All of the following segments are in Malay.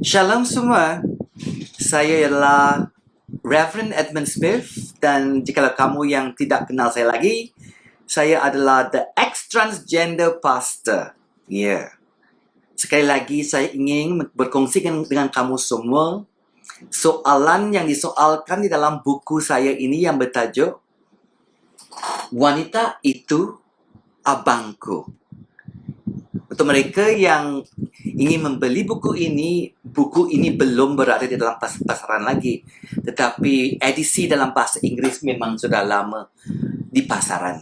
Shalom semua, saya ialah Reverend Edmund Smith dan jika kamu yang tidak kenal saya lagi, saya adalah The Ex-Transgender Pastor. Sekali lagi saya ingin berkongsi dengan kamu semua soalan yang disoalkan di dalam buku saya ini yang bertajuk Wanita Itu Abangku. Untuk mereka yang ingin membeli buku ini belum berada di dalam pasaran lagi. Tetapi edisi dalam bahasa Inggris memang sudah lama di pasaran.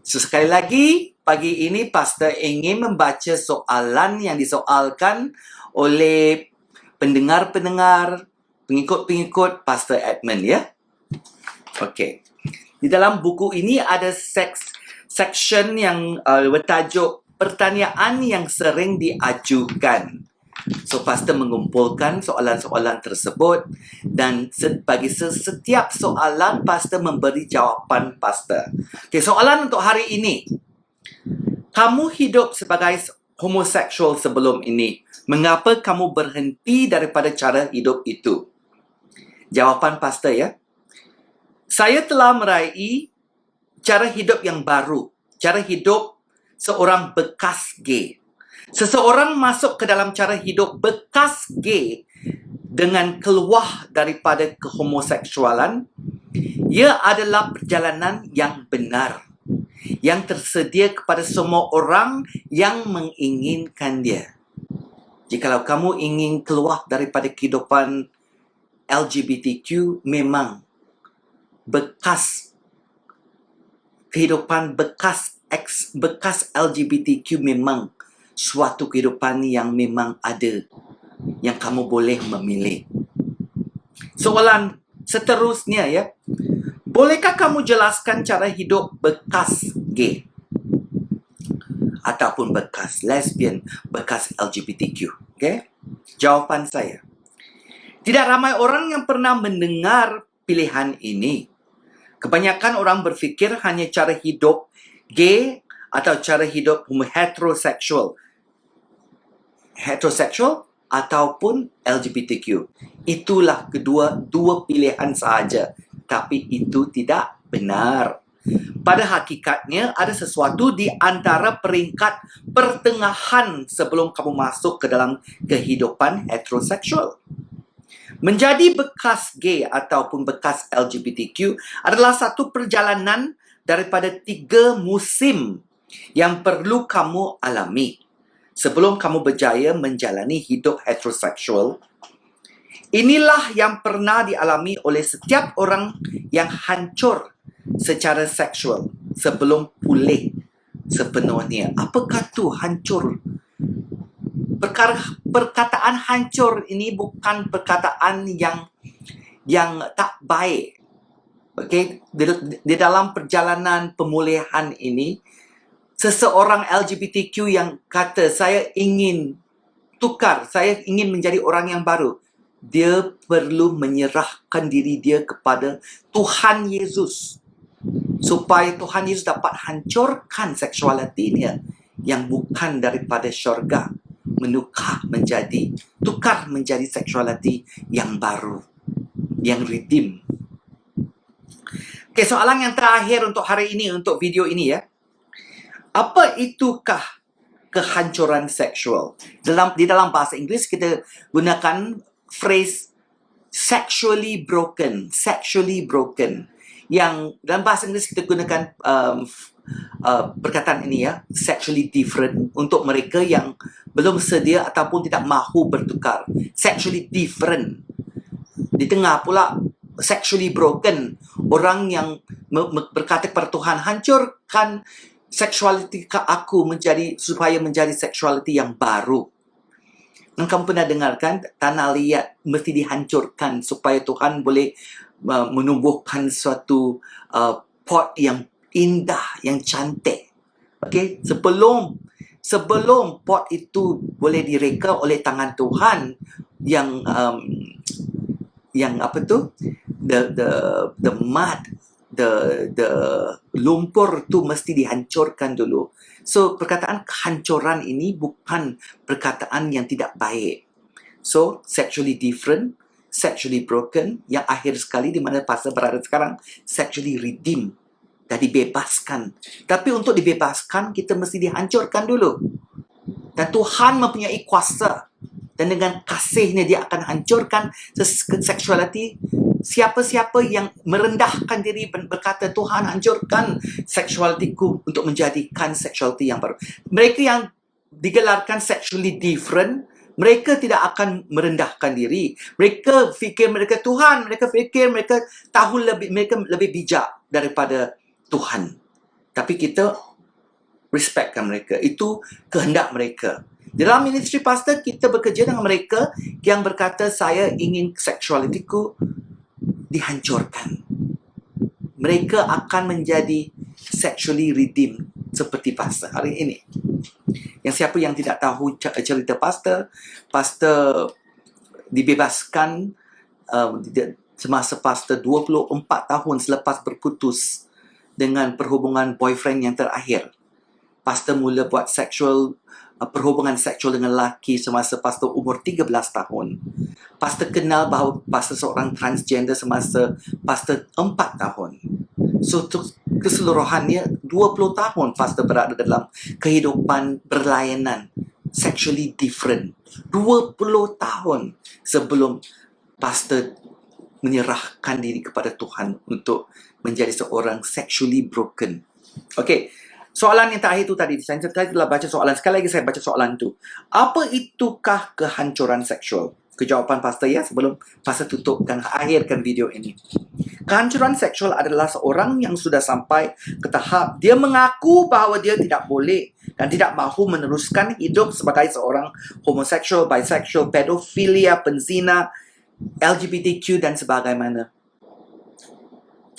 So, sekali lagi, pagi ini Pastor ingin membaca soalan yang disoalkan oleh pendengar-pendengar, pengikut-pengikut Pastor Edmund, ya. Okey. Di dalam buku ini ada section yang bertajuk pertanyaan yang sering diajukan. So, Pastor mengumpulkan soalan-soalan tersebut dan bagi setiap soalan, Pastor memberi jawapan Pastor. Okay, soalan untuk hari ini. Kamu hidup sebagai homoseksual sebelum ini. Mengapa kamu berhenti daripada cara hidup itu? Jawapan Pastor, ya. Saya telah meraih cara hidup yang baru. Cara hidup seorang bekas gay. Seseorang masuk ke dalam cara hidup bekas gay dengan keluar daripada kehomoseksualan. Ia adalah perjalanan yang benar, yang tersedia kepada semua orang yang menginginkan dia. Jikalau kamu ingin keluar daripada kehidupan LGBTQ, memang kehidupan bekas LGBTQ memang suatu kehidupan yang memang ada, yang kamu boleh memilih. Soalan seterusnya, ya. Bolehkah kamu jelaskan cara hidup bekas gay? Ataupun bekas lesbian, bekas LGBTQ. Okay? Jawapan saya. Tidak ramai orang yang pernah mendengar pilihan ini. Kebanyakan orang berfikir hanya cara hidup gay atau cara hidup heteroseksual ataupun LGBTQ. Itulah dua pilihan sahaja. Tapi itu tidak benar. Pada hakikatnya, ada sesuatu di antara peringkat pertengahan sebelum kamu masuk ke dalam kehidupan heteroseksual. Menjadi bekas gay ataupun bekas LGBTQ adalah satu perjalanan daripada 3 musim yang perlu kamu alami sebelum kamu berjaya menjalani hidup heteroseksual. Inilah yang pernah dialami oleh setiap orang yang hancur secara seksual sebelum pulih sepenuhnya. Apakah tu hancur? Perkataan hancur ini bukan perkataan yang tak baik. Okay? Di dalam perjalanan pemulihan ini, seseorang LGBTQ yang kata, saya ingin tukar, saya ingin menjadi orang yang baru, dia perlu menyerahkan diri dia kepada Tuhan Yesus, supaya Tuhan Yesus dapat hancurkan seksualitinya yang bukan daripada syurga, tukar menjadi seksualiti yang baru, yang redeem. Okay, soalan yang terakhir untuk hari ini, untuk video ini, ya. Apa itukah kehancuran seksual? Di dalam bahasa Inggeris kita gunakan phrase sexually broken. Yang dalam bahasa Inggeris kita gunakan perkataan ini, ya, sexually different, untuk mereka yang belum sedia ataupun tidak mahu bertukar. Sexually different. Di tengah pula sexually broken, orang yang berkata kepada Tuhan, hancurkan seksualiti aku supaya menjadi seksualiti yang baru. Dan kamu pernah dengarkan tanah liat mesti dihancurkan supaya Tuhan boleh menumbuhkan suatu pot yang indah, yang cantik. Okay? Sebelum pot itu boleh direka oleh tangan Tuhan, yang apa tu, the mud, the lumpur tu mesti dihancurkan dulu. So perkataan kehancuran ini bukan perkataan yang tidak baik. So, sexually different, sexually broken, yang akhir sekali di mana pastor berada sekarang, sexually redeemed, dah dibebaskan. Tapi untuk dibebaskan, kita mesti dihancurkan dulu. Dan Tuhan mempunyai kuasa. Dan dengan kasihnya dia akan hancurkan seksualiti. Siapa-siapa yang merendahkan diri berkata, Tuhan hancurkan seksualitiku untuk menjadikan seksualiti yang baru. Mereka yang digelarkan sexually different, mereka tidak akan merendahkan diri. Mereka fikir mereka Tuhan. Mereka fikir mereka tahu lebih, mereka lebih bijak daripada Tuhan. Tapi kita respectkan mereka. Itu kehendak mereka. Dalam ministry pastor, kita bekerja dengan mereka yang berkata, saya ingin seksualitiku dihancurkan. Mereka akan menjadi sexually redeemed seperti pastor hari ini. Yang siapa yang tidak tahu cerita pastor, pastor dibebaskan semasa pastor 24 tahun selepas berputus dengan perhubungan boyfriend yang terakhir. Pastor mula buat perhubungan seksual dengan lelaki semasa pastor umur 13 tahun. Pastor kenal bahawa pastor seorang transgender semasa pastor 4 tahun. So, keseluruhannya 20 tahun pastor berada dalam kehidupan berlayanan sexually different. 20 tahun sebelum pastor menyerahkan diri kepada Tuhan untuk menjadi seorang sexually broken. Okay. Soalan yang terakhir itu tadi, saya telah baca soalan. Sekali lagi saya baca soalan itu. Apa itukah kehancuran seksual? Kejawapan pastor ya, sebelum pastor tutup dan akhirkan video ini. Kehancuran seksual adalah seorang yang sudah sampai ke tahap dia mengaku bahawa dia tidak boleh dan tidak mahu meneruskan hidup sebagai seorang homoseksual, bisexual, pedofilia, penzina, LGBTQ dan sebagainya.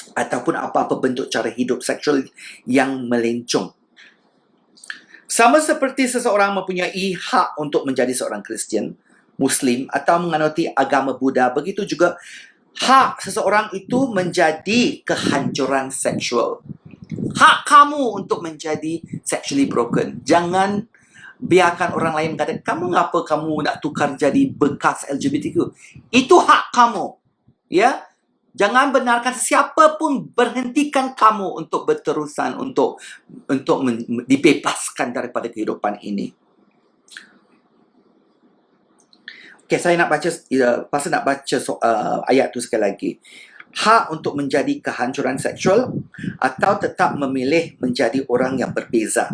Ataupun apa-apa bentuk cara hidup seksual yang melencong. Sama seperti seseorang mempunyai hak untuk menjadi seorang Kristian, Muslim atau menganuti agama Buddha, begitu juga hak seseorang itu menjadi kehancuran seksual. Hak kamu untuk menjadi sexually broken. Jangan biarkan orang lain kata, kamu ngapa kamu nak tukar jadi bekas LGBTQ? Itu hak kamu. Ya? Jangan benarkan sesiapa pun berhentikan kamu untuk berterusan, untuk dibebaskan daripada kehidupan ini. Okay, saya nak baca, pasal nak baca ayat tu sekali lagi. Hak untuk menjadi kehancuran seksual atau tetap memilih menjadi orang yang berbeza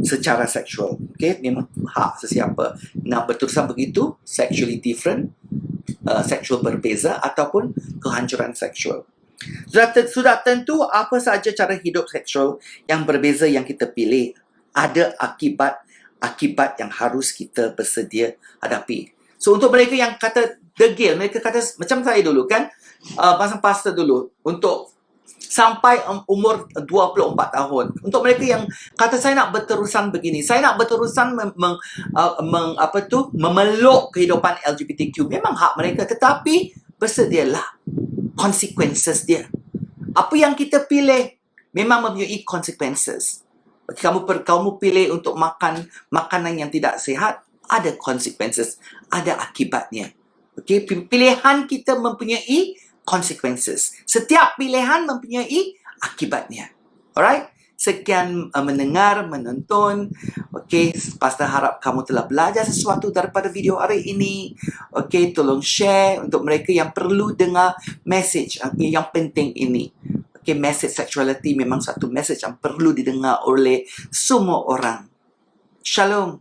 secara seksual. Okay, memang hak sesiapa nak berterusan begitu, sexually different, seksual berbeza ataupun kehancuran seksual. Sudah tentu apa saja cara hidup seksual yang berbeza yang kita pilih ada akibat yang harus kita bersedia hadapi. So untuk mereka yang kata degil, mereka kata macam saya dulu kan, pastor dulu untuk sampai umur 24 tahun. Untuk mereka yang kata saya nak berterusan begini, saya nak berterusan memeluk kehidupan LGBTQ. Memang hak mereka, tetapi bersedialah consequences dia. Apa yang kita pilih memang mempunyai consequences. Kamu pilih untuk makan makanan yang tidak sihat, ada consequences, ada akibatnya. Okay? Pilihan kita mempunyai consequences. Setiap pilihan mempunyai akibatnya. Alright? Sekian mendengar, menonton. Okay, pastor harap kamu telah belajar sesuatu daripada video hari ini. Okay, tolong share untuk mereka yang perlu dengar message yang penting ini. Okay, message sexuality memang satu message yang perlu didengar oleh semua orang. Shalom.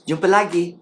Jumpa lagi.